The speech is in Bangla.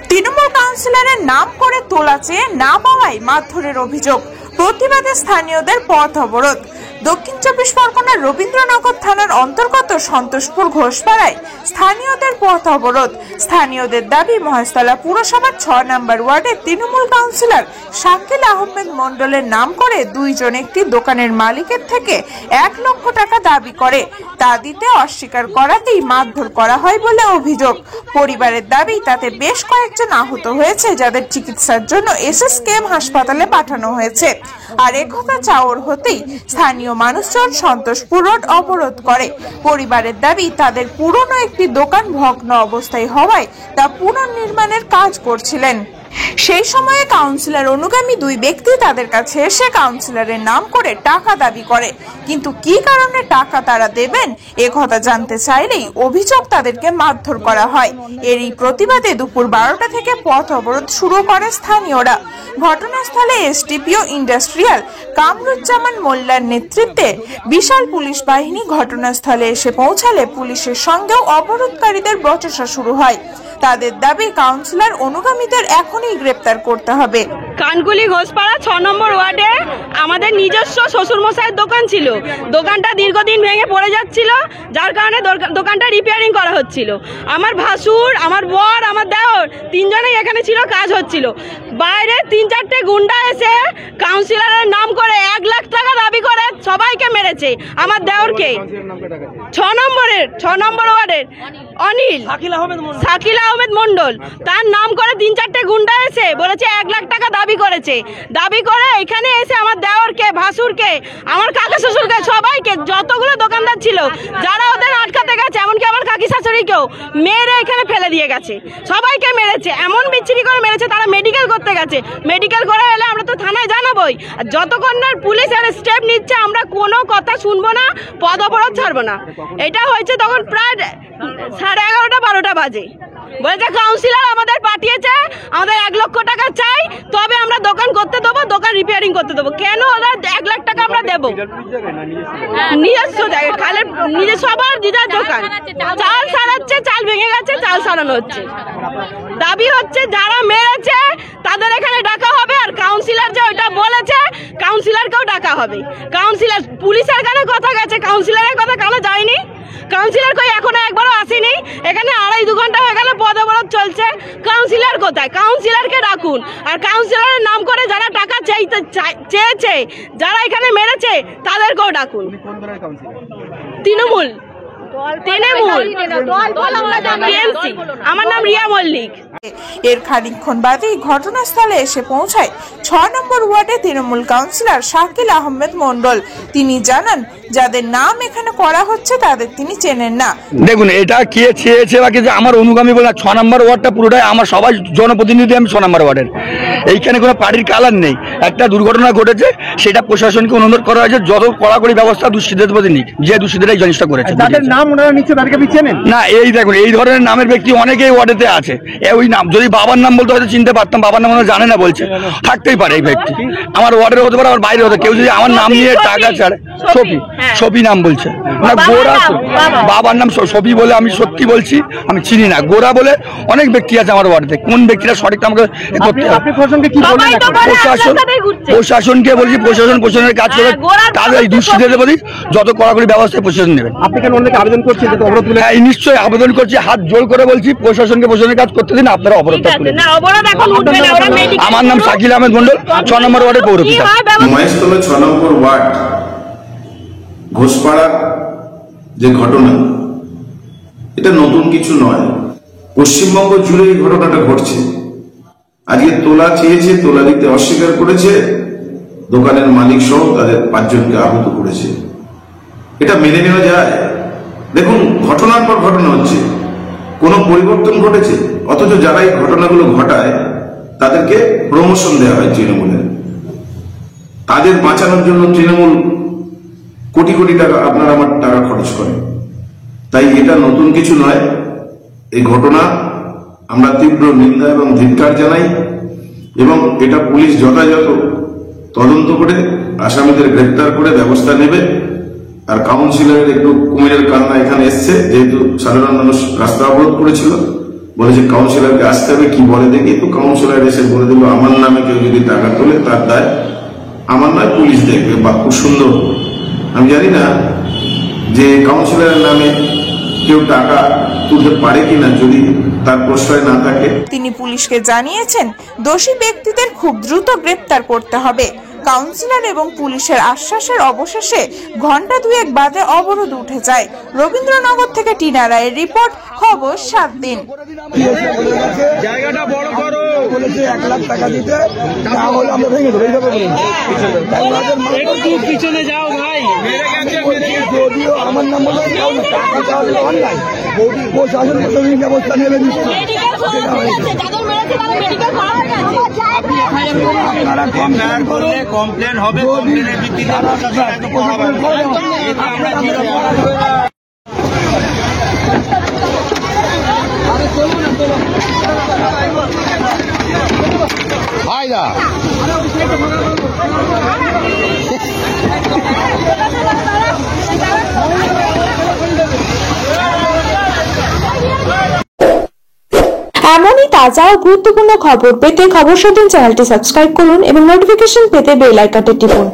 তৃণমূল কাউন্সিলরের নাম করে তোলা চেয়ে না পাওয়ায় মারধরের অভিযোগ, প্রতিবাদে স্থানীয়দের পথ অবরোধ। দক্ষিণ চব্বিশ পরগনার রবীন্দ্রনগর থানার অন্তর্গত সন্তোষপুর ঘোষপাড়ায় স্থানীয়দের পথ অবরোধ। স্থানীয়দের দাবি, মহেশতলা পুরসভার ৬ নম্বর ওয়ার্ডের তৃণমূল কাউন্সিলর শাকিল আহমেদ মন্ডলের নাম করে দুইজন একটি দোকানের মালিকের থেকে ১ লক্ষ টাকা দাবি করে, তা দিতে অস্বীকার করাতেই মারধর করা হয় বলে অভিযোগ। পরিবারের দাবি, তাতে বেশ কয়েকজন আহত হয়েছে, যাদের চিকিৎসার জন্য এসএসকেএম হাসপাতালে পাঠানো হয়েছে। আর একথা চাওয়ার হতেই স্থানীয় মানুষজন সন্তোষপুর রোড অবরোধ করে। পরিবারের দাবি, তাদের পুরনো একটি দোকান ভগ্ন অবস্থায় হওয়ায় তা পুনর্নির্মাণের কাজ করছিলেন। সেই সময়ে কাউন্সিলর অনুগামী দুই ব্যক্তি তাদের কাছে এসে কাউন্সিলরের নাম করে টাকা দাবি করে, কিন্তু কি কারণে টাকা তারা দেবেন এ কথা জানতে চাইলেই অভিযোগ তাদেরকে মারধর করা হয়। এরই প্রতিবাদে দুপুর 12টা থেকে পথ অবরোধ শুরু করে স্থানীয়রা। ঘটনাস্থলে এসডিপিও ইন্ডাস্ট্রিয়াল কামরুজ্জামান মোল্লার নেতৃত্বে বিশাল পুলিশ বাহিনী ঘটনাস্থলে এসে পৌঁছালে পুলিশের সঙ্গেও অবরোধকারীদের বচসা শুরু হয়। তাদের দাবি, কাউন্সিলর অনুগামীদের এখনই গ্রেপ্তার করতে হবে। কানকুলি ঘোষপাড়া ৬ নম্বর ওয়ার্ডে আমাদের নিজস্ব শ্বশুরমশাইয়ের দোকান ছিল। দোকানটা দীর্ঘদিন ভেঙে পড়ে যাচ্ছিল, যার কারণে দোকানটা রিপেয়ারিং করা হচ্ছিল। আমার ভাসুর, আমার বর, আমার দেওর তিনজনেই এখানে ছিল, কাজ হচ্ছিল। বাইরে ৩-৪টে গুন্ডা এসে কাউন্সিলরের নাম করে ১ লাখ টাকা দাবি করে সবাইকে মেরেছে। আমার দেওরকে ৬ নম্বর ওয়ার্ডের অনিল শাকিল আহমেদ মন্ডল, তার নাম করে ৩-৪টে গুন্ডা এসে বলেছে ১ লাখ টাকা দাবি করেছে। দাবি করে এখানে এসে আমার দেওরকে, ভাসুরকে, আমার কাকা শ্বশুরকে, সবাইকে, যতগুলো দোকানদার ছিল যারা ওদের আটকাতে গেছে, এমনকি আমার কাকি শাশুড়িকেও মেরে এখানে ফেলে দিয়ে গেছে। সবাইকে মেরেছে, এমন বিচ্ছিরি করে মেরেছে, তারা মেডিকেল করতে গেছে। মেডিকেল করে এলে আমরা তো থানায় জানাবোই। যতক্ষণ না পুলিশ এর স্টেপ নিচ্ছে আমরা কোনো কথা শুনবো না, পদ অবরোধ ছাড়বো না। এটা হয়েছে তখন প্রায় 11:30-12টা বাজে। বলছে কাউন্সিলর আমাদের পাঠিয়েছে, আমাদের ১ লক্ষ টাকা চাই, তবে আমরা দোকান করতে দেবো, দোকান রিপেয়ারিং করতে দেবো। কেন ওরা ১ লাখ টাকা আমরা দেবো? নিজস্ব জায়গায়, খালের নিজের সবার দিদার দোকান। চাল সারাচ্ছে, চাল ভেঙে গেছে, চাল সারানো হচ্ছে। দাবি হচ্ছে যারা মেরেছে তাদের এখানে ডাকা হবে, আর কাউন্সিলর যে ওইটা বলেছে কাউন্সিলরকেও ডাকা হবে। কাউন্সিলর, পুলিশের কানে কথা গেছে, কাউন্সিলরের কথা কানে যায়নি। কাউন্সিলর কই এখনো একবারও আসেনি। এখানে 2.5-2 ঘন্টা হয়ে গেল পদ অবরোধ চলছে। কাউন্সিলর কোথায়? কাউন্সিলরকে ডাকুন। আর কাউন্সিলরের নাম করে যারা টাকা চেয়েছে, যারা এখানে মেরেছে, তাদেরকেও ডাকুন। তৃণমূল। আমার নাম রিয়া মল্লিক। এর খানিকক্ষণ বাদেই ঘটনাস্থলে এসে পৌঁছায় ৬ নম্বর ওয়ার্ডে তৃণমূল কাউন্সিলর শাকিল আহমেদ মন্ডল। তিনি জানান, যাদের নাম এখানে করা হচ্ছে তাদের তিনি চেনেন না। দেখুন, এটা কে চেয়েছে বা কিছু আমার অনুগামী বলে ৬ নম্বর ওয়ার্ডটা পুরোটাই আমার, সবাই জনপ্রতিনিধি আমি ৬ নম্বর ওয়ার্ডের। এইখানে কোনো পার্টির কালার নেই। একটা দুর্ঘটনা ঘটেছে, সেটা প্রশাসনকে অনুরোধ করা হয়েছে যত কড়াকড়ি ব্যবস্থা দুষ্কৃতীদের প্রতি নিক, যে দুষ্কৃতীরা এই জিনিসটা করেছে। তাদের নাম ওনারা নিচ্ছে, তাদেরকে আপনি চেনেন না? এই দেখুন, এই ধরনের নামের ব্যক্তি অনেকেই ওয়ার্ডেতে আছে। ওই নাম যদি বাবার নাম বলতে হয়তো চিনতে পারতাম, বাবার নাম জানে না বলছে, থাকতেই পারে এই ব্যক্তি। আমার ওয়ার্ডের হতে পারে, আমার বাইরে হতে। কেউ যদি আমার নাম নিয়ে টাকা ছাড়ে, সফি নাম বলছে না, গোরা, বাবার নাম সফি বলে, আমি সত্যি বলছি আমি চিনি না। গোরা বলে অনেক ব্যক্তি আছে আমার ওয়ার্ডে। কোন ব্যক্তিরা সঠিক আমাকে করতে হবে। প্রশাসনকে বলছি, প্রশাসনের কাজ করে তাদের এই দুষ্কৃতীদের প্রতি যত কড়াকড়ি ব্যবস্থা প্রশাসন নেবেন। আপনি কেন অনেকে আবেদন করছেন? হ্যাঁ, নিশ্চয়ই আবেদন করছি, হাত জোর করে বলছি প্রশাসনের কাজ করতে দিন, আপনারা অবরোধটা তুলে। আমার নাম শাকিল আহমেদ মন্ডল, ৬ নম্বর ওয়ার্ডের পৌরপিতা। মহেশতলা ৬ নম্বর ওয়ার্ড ঘোষপাড়া যে ঘটনা, এটা নতুন কিছু নয়। পশ্চিমবঙ্গ জুড়ে এই ঘটনাটা ঘটছে। আজকে তোলা চেয়েছে, তোলা দিতে অস্বীকার করেছে, দোকানের মালিক সহ তাদের 5 জনকে আহত করেছে। এটা মেনে নেওয়া যায়? দেখুন, ঘটনার পর ঘটনা হচ্ছে, কোন পরিবর্তন ঘটেছে? অথচ যারা এই ঘটনাগুলো ঘটায় তাদেরকে প্রমোশন দেওয়া হয় তৃণমূলের। তাদের বাঁচানোর জন্য তৃণমূল কোটি কোটি টাকা, আপনার আমার টাকা খরচ করে। তাই এটা নতুন কিছু নয়। এই ঘটনা আমরা তীব্র নিন্দা এবং ধিক্কার জানাই, এবং এটা পুলিশ যথাযথ তদন্ত করে আসামিদের গ্রেফতার করে ব্যবস্থা নেবে। আর কাউন্সিলরের একটু কুমিরের কান্না এখানে এসছে, যেহেতু সাধারণ মানুষ রাস্তা অবরোধ করেছিল, বলেছে কাউন্সিলরকে আসতে হবে, কি বলে দেখি। তো কাউন্সিলর এসে বলে দিল আমার নামে কেউ যদি টাকা তোলে তার দায় আমার নয়, পুলিশ দেখবে। বা খুব সুন্দর। আমি জানি না যে কাউন্সিলরের নামে কেউ টাকা তুলতে পারে কিনা যদি তার প্রশ্রয় না থাকে। তিনি পুলিশকে জানিয়েছেন দোষী ব্যক্তিদের খুব দ্রুত গ্রেপ্তার করতে হবে। কাউন্সিলর এবং পুলিশের আশ্বাসের অবশেষে ঘন্টা দুয়েক বাদে অবরোধ উঠে যায়। রবীন্দ্রনগর থেকে টিনা রায়ের রিপোর্ট, খবর 7 দিন। জায়গাটা বড় করো বলেছে 1 লাখ টাকা দিতে, না হলে আমরা ভেঙে দেবো। একটু পিছনে যাও ভাই। যদিও আমার নাম বলে টাকা চাওয়া অনলাইন, প্রশাসন ব্যবস্থা নেবে নিশ্চয়ই। আপনারা কমপ্লেন হবে, কমপ্লেনের ভিত্তিতে ভাইরা এমনই তাজা ও গুরুত্বপূর্ণ খবর পেতে খবর 7 দিন চ্যানেলটি সাবস্ক্রাইব করুন এবং নোটিফিকেশন পেতে বেল আইকনটি টিপুন।